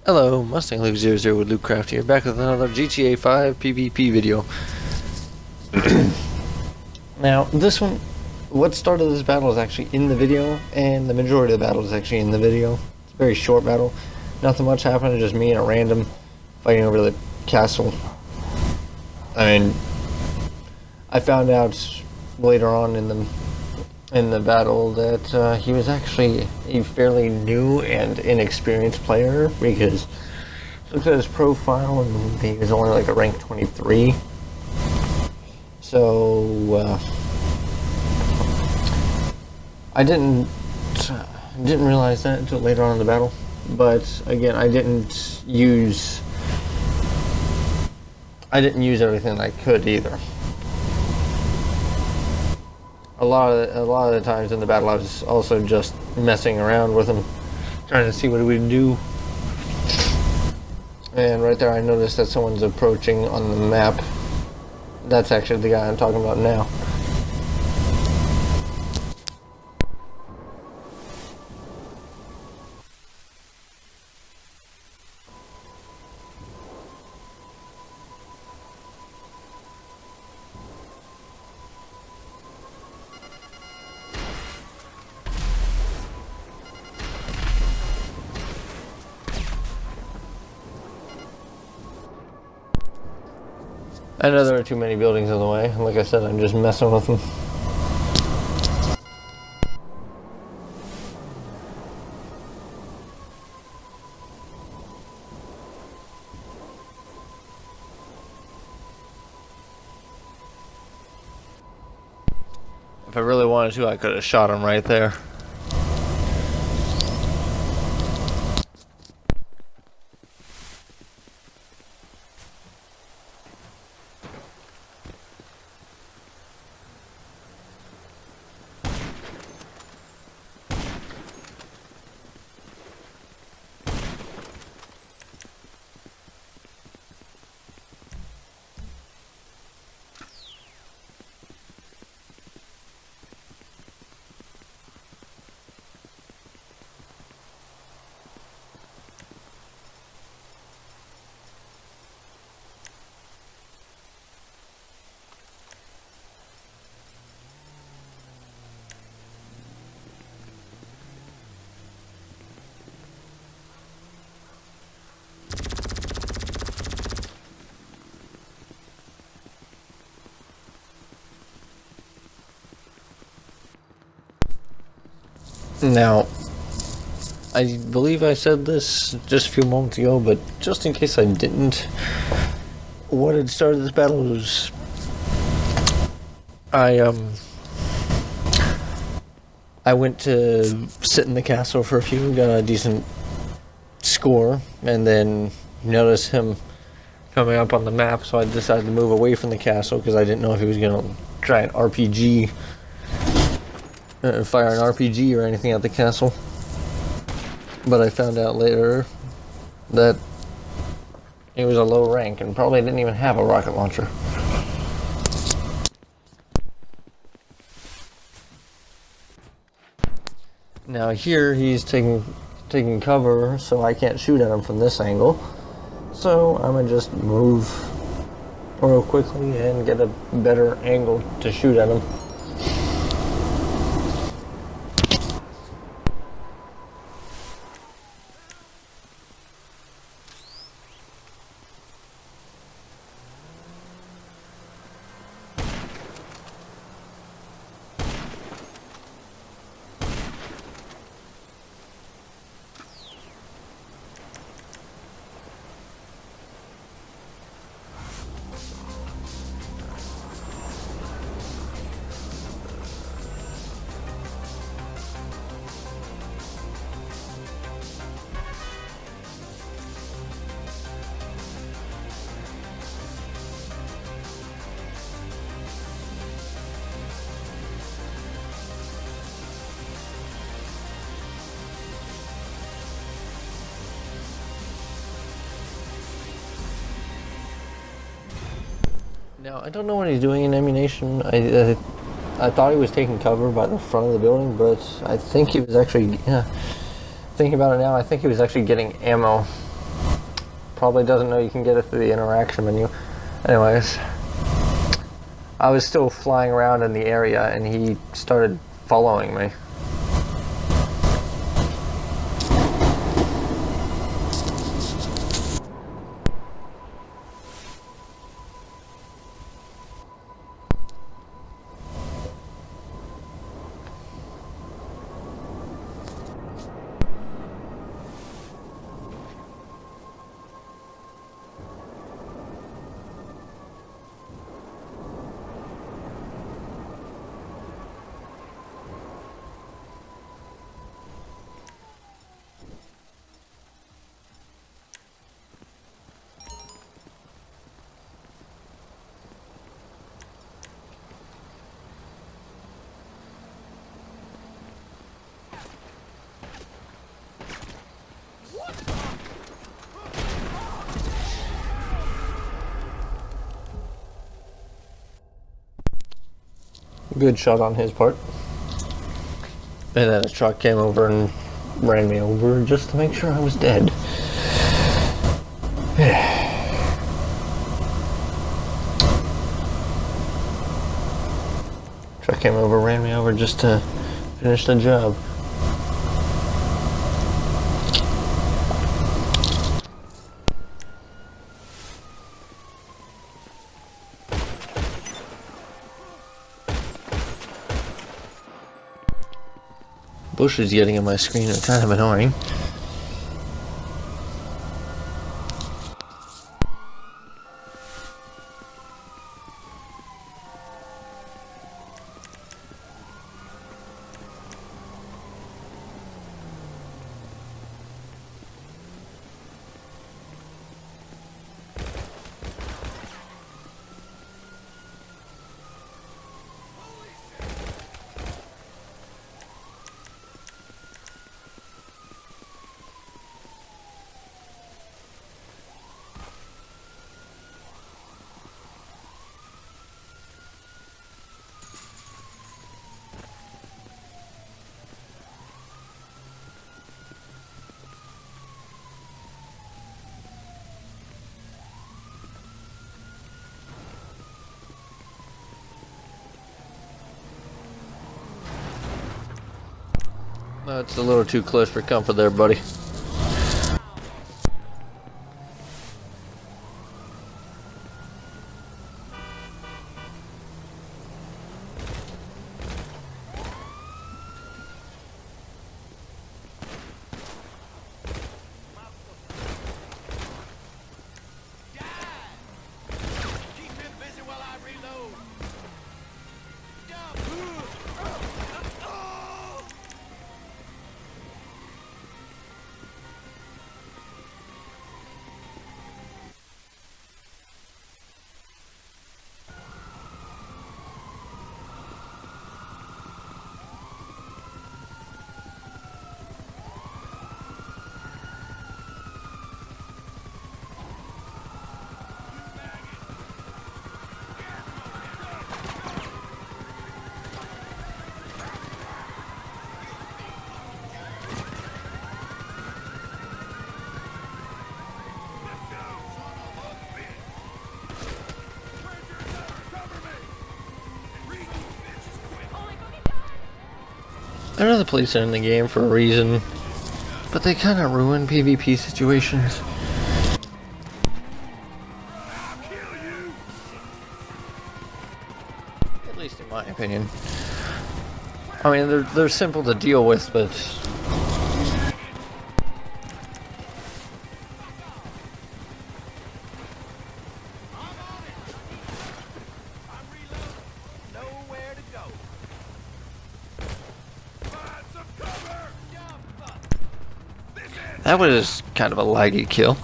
Hello, Mustang Luke 00 with LukeCraft here, back with another GTA 5 PvP video. Now, this one, what started this battle is actually in the video, and the majority of the battle is actually in the video. It's a very short battle. Nothing much happened, just me and a random fighting over the castle. I mean, I found out later on in the battle that he was actually a fairly new and inexperienced player, because looked at his profile and he was only like a rank 23. So I didn't realize that until later on in the battle. But again, I didn't use everything I could either. A lot of the times in the battle, I was also just messing around with him, trying to see what he would do. And right there, I noticed that someone's approaching on the map. That's actually the guy I'm talking about now. I know there are too many buildings in the way. Like I said, I'm just messing with them. If I really wanted to, I could have shot him right there. Now, I believe I said this just a few moments ago, but just in case I didn't, what had started this battle was I went to sit in the castle for a few, got a decent score, and then noticed him coming up on the map, so I decided to move away from the castle because I didn't know if he was going to try an RPG. Fire an RPG or anything at the castle, but I found out later that he was a low rank and probably didn't even have a rocket launcher. Now here he's taking cover, so I can't shoot at him from this angle, so I'm gonna just move real quickly and get a better angle to shoot at him. Now, I don't know what he's doing in ammunition. I thought he was taking cover by the front of the building, but I think he was actually, thinking about it now, I think he was actually getting ammo probably doesn't know you can get it through the interaction menu. Anyways, I was still flying around in the area and he started following me. Good shot on his part. And then a truck came over and ran me over just to make sure I was dead. Truck came over, ran me over just to finish the job. Bushes getting in my screen are kind of annoying. No, it's a little too close for comfort there, buddy. I know the police are in the game for a reason, but they kind of ruin PvP situations. At least in my opinion. I mean, they're simple to deal with, but that was kind of a laggy kill.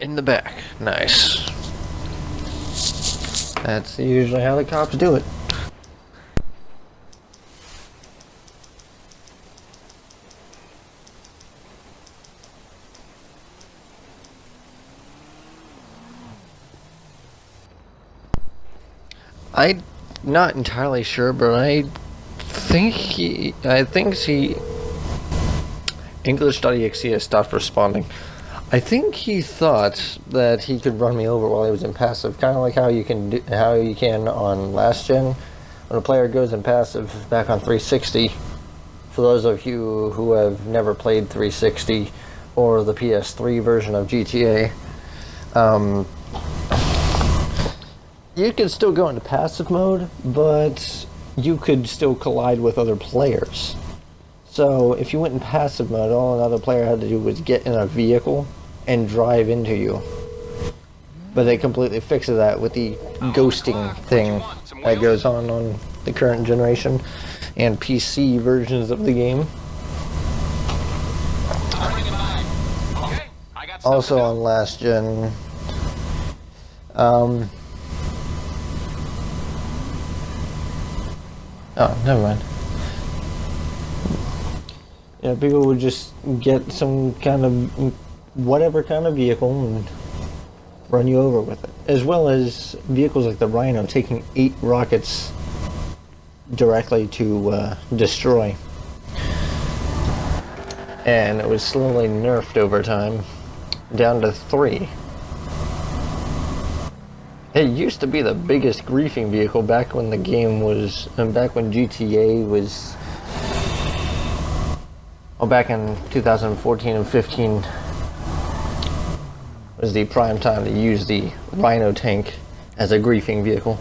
In the back, nice. That's usually how the cops do it. I'm not entirely sure, but I think English.exe has stopped responding. I think he thought that he could run me over while he was in passive, kind of like how you can on last gen when a player goes in passive back on 360. For those of you who have never played 360 or the PS3 version of GTA, you could still go into passive mode, but you could still collide with other players. So if you went in passive mode, all another player had to do was get in a vehicle and drive into you. But they completely fixed that with the ghosting thing that goes on the current generation and PC versions of the game. Also on last gen, oh, never mind. Yeah, people would just get some kind of, whatever kind of vehicle and run you over with it. As well as vehicles like the Rhino taking 8 rockets directly to destroy. And it was slowly nerfed over time, down to 3. It used to be the biggest griefing vehicle back when the game was, back when GTA was, well, back in 2014 and 15 was the prime time to use the Rhino tank as a griefing vehicle.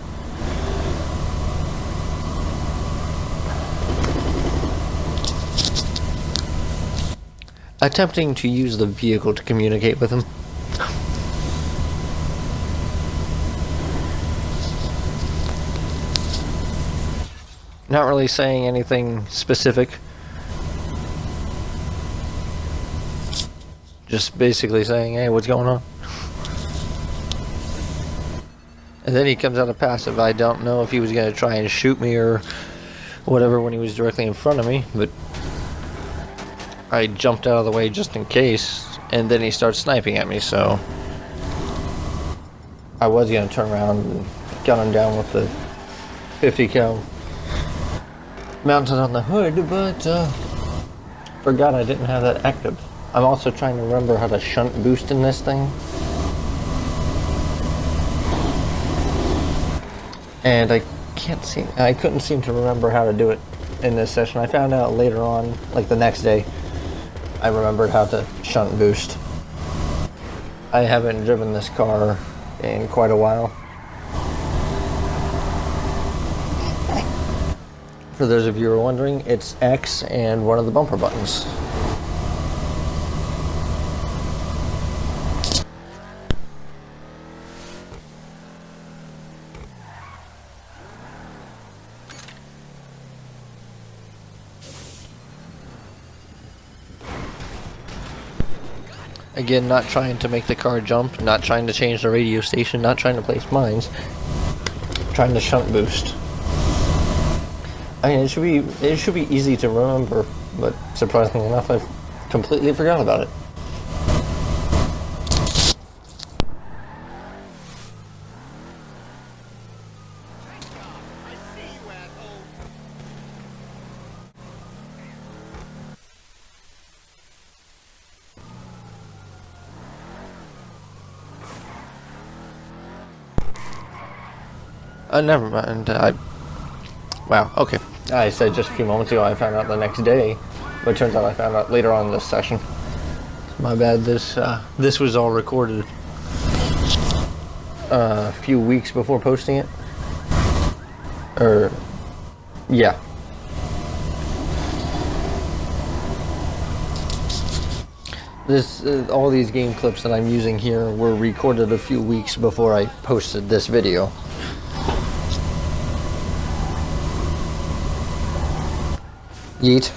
Attempting to use the vehicle to communicate with him. Not really saying anything specific. Just basically saying, hey, what's going on? And then he comes out of passive. I don't know if he was going to try and shoot me or whatever when he was directly in front of me, but I jumped out of the way just in case, and then he starts sniping at me, so I was going to turn around and gun him down with the 50 cal mounted on the hood, but forgot I didn't have that active. I'm also trying to remember how to shunt boost in this thing. And I couldn't seem to remember how to do it in this session. I found out later on, like the next day, I remembered how to shunt boost. I haven't driven this car in quite a while. For those of you who are wondering, it's X and one of the bumper buttons. Again, not trying to make the car jump, not trying to change the radio station, not trying to place mines, trying to shunt boost. I mean, it should be easy to remember, but surprisingly enough, I've completely forgot about it. Never mind. Wow, okay. I said just a few moments ago I found out the next day, but it turns out I found out later on in this session. My bad, this was all recorded a few weeks before posting it. Yeah. All these game clips that I'm using here were recorded a few weeks before I posted this video. Yeet.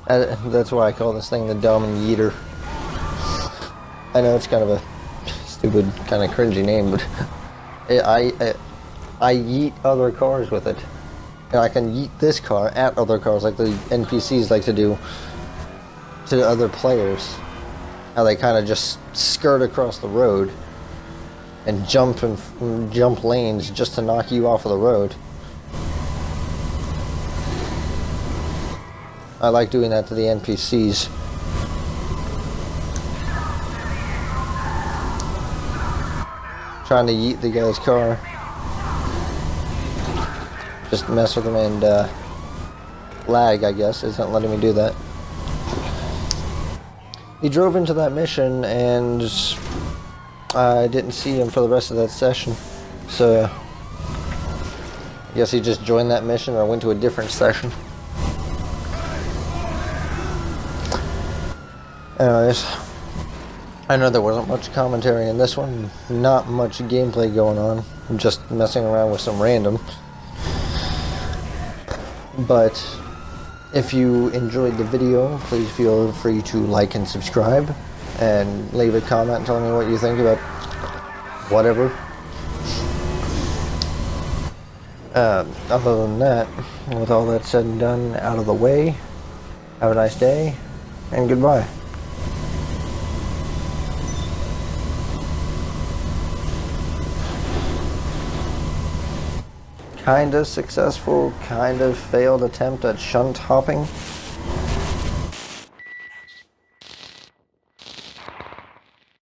That's why I call this thing the Dumb and Yeeter. I know it's kind of a stupid, kind of cringy name, but I yeet other cars with it. And I can yeet this car at other cars like the NPCs like to do to other players. How they kind of just skirt across the road and jump lanes just to knock you off of the road. I like doing that to the NPCs. Trying to yeet the guy's car. Just mess with him and lag, I guess, isn't letting me do that. He drove into that mission and I didn't see him for the rest of that session. So I guess he just joined that mission or went to a different session. Anyways, I know there wasn't much commentary in this one, not much gameplay going on, I'm just messing around with some random. But if you enjoyed the video, please feel free to like and subscribe and leave a comment telling me what you think about whatever. Other than that, with all that said and done out of the way, have a nice day and goodbye. Kind of successful, kind of failed attempt at shunt hopping.